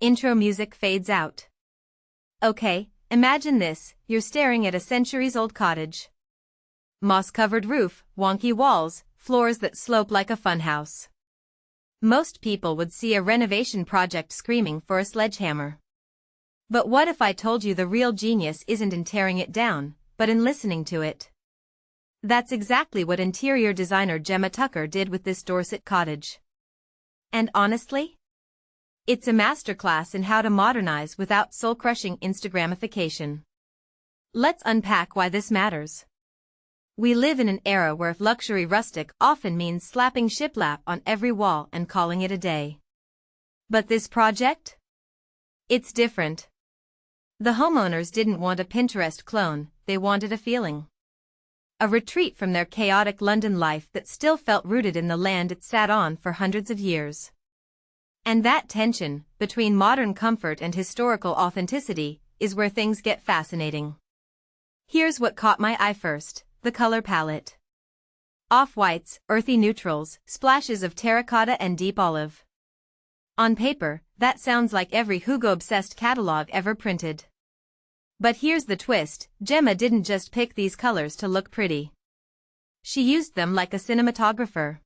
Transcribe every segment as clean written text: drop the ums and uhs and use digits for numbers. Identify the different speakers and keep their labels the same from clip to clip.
Speaker 1: Intro music fades out. Okay, imagine this, you're staring at a centuries-old cottage. Moss-covered roof, wonky walls, floors that slope like a funhouse. Most people would see a renovation project screaming for a sledgehammer. But what if I told you the real genius isn't in tearing it down, but in listening to it? That's exactly what interior designer Gemma Tucker did with this Dorset cottage. And honestly, it's a masterclass in how to modernize without soul-crushing Instagramification. Let's unpack why this matters. We live in an era where luxury rustic often means slapping shiplap on every wall and calling it a day. But this project? It's different. The homeowners didn't want a Pinterest clone, they wanted a feeling. A retreat from their chaotic London life that still felt rooted in the land it sat on for hundreds of years. And that tension, between modern comfort and historical authenticity, is where things get fascinating. Here's what caught my eye first, the color palette. Off-whites, earthy neutrals, splashes of terracotta and deep olive. On paper, that sounds like every Hugo-obsessed catalog ever printed. But here's the twist, Gemma didn't just pick these colors to look pretty. She used them like a cinematographer.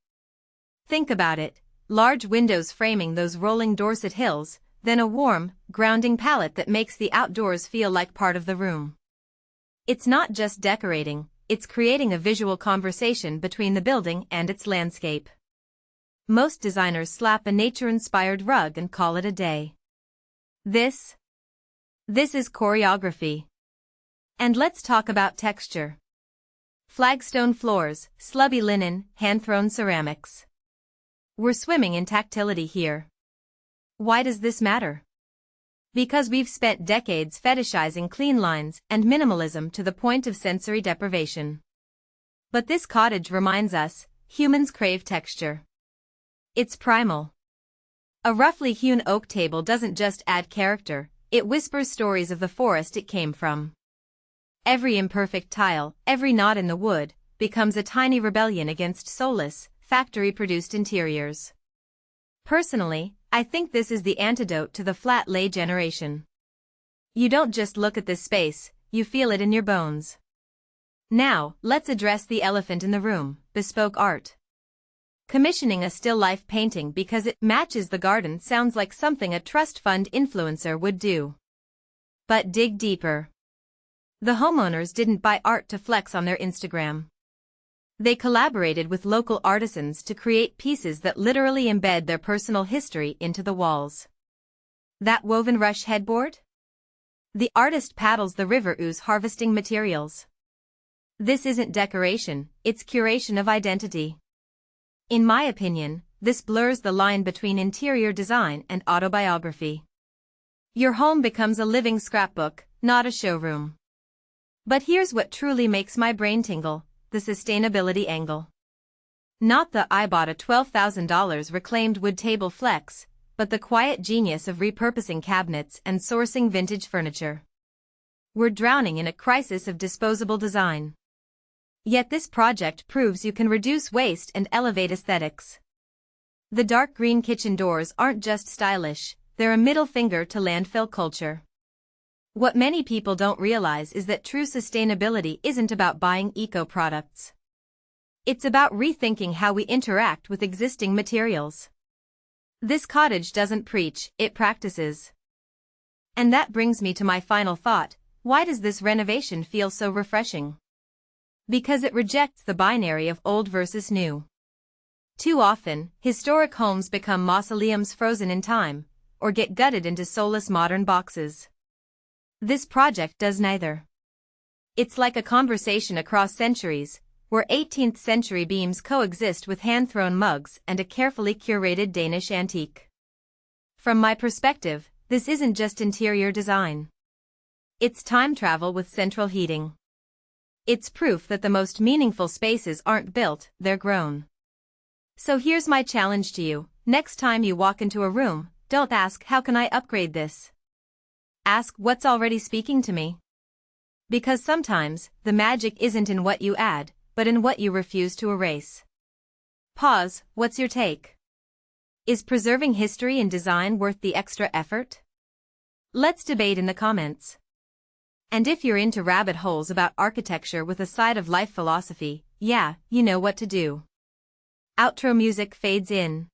Speaker 1: Think about it. Large windows framing those rolling Dorset hills, then a warm, grounding palette that makes the outdoors feel like part of the room. It's not just decorating, it's creating a visual conversation between the building and its landscape. Most designers slap a nature-inspired rug and call it a day. This is choreography. And let's talk about texture. Flagstone floors, slubby linen, hand-thrown ceramics. We're swimming in tactility here. Why does this matter? Because we've spent decades fetishizing clean lines and minimalism to the point of sensory deprivation. But this cottage reminds us, humans crave texture. It's primal. A roughly hewn oak table doesn't just add character, it whispers stories of the forest it came from. Every imperfect tile, every knot in the wood, becomes a tiny rebellion against soulless, factory-produced interiors. Personally, I think this is the antidote to the flat-lay generation. You don't just look at this space, you feel it in your bones. Now, let's address the elephant in the room, bespoke art. Commissioning a still-life painting because it matches the garden sounds like something a trust fund influencer would do. But dig deeper. The homeowners didn't buy art to flex on their Instagram. They collaborated with local artisans to create pieces that literally embed their personal history into the walls. That woven rush headboard? The artist paddles the river ooze harvesting materials. This isn't decoration, it's curation of identity. In my opinion, this blurs the line between interior design and autobiography. Your home becomes a living scrapbook, not a showroom. But here's what truly makes my brain tingle. The sustainability angle. Not the I bought a $12,000 reclaimed wood table flex, but the quiet genius of repurposing cabinets and sourcing vintage furniture. We're drowning in a crisis of disposable design. Yet this project proves you can reduce waste and elevate aesthetics. The dark green kitchen doors aren't just stylish, they're a middle finger to landfill culture. What many people don't realize is that true sustainability isn't about buying eco-products. It's about rethinking how we interact with existing materials. This cottage doesn't preach, it practices. And that brings me to my final thought, why does this renovation feel so refreshing? Because it rejects the binary of old versus new. Too often, historic homes become mausoleums frozen in time, or get gutted into soulless modern boxes. This project does neither. It's like a conversation across centuries, where 18th century beams coexist with hand-thrown mugs and a carefully curated Danish antique. From my perspective, this isn't just interior design. It's time travel with central heating. It's proof that the most meaningful spaces aren't built, they're grown. So here's my challenge to you, next time you walk into a room, don't ask how can I upgrade this? Ask what's already speaking to me. Because sometimes, the magic isn't in what you add, but in what you refuse to erase. Pause, what's your take? Is preserving history in design worth the extra effort? Let's debate in the comments. And if you're into rabbit holes about architecture with a side of life philosophy, yeah, you know what to do. Outro music fades in.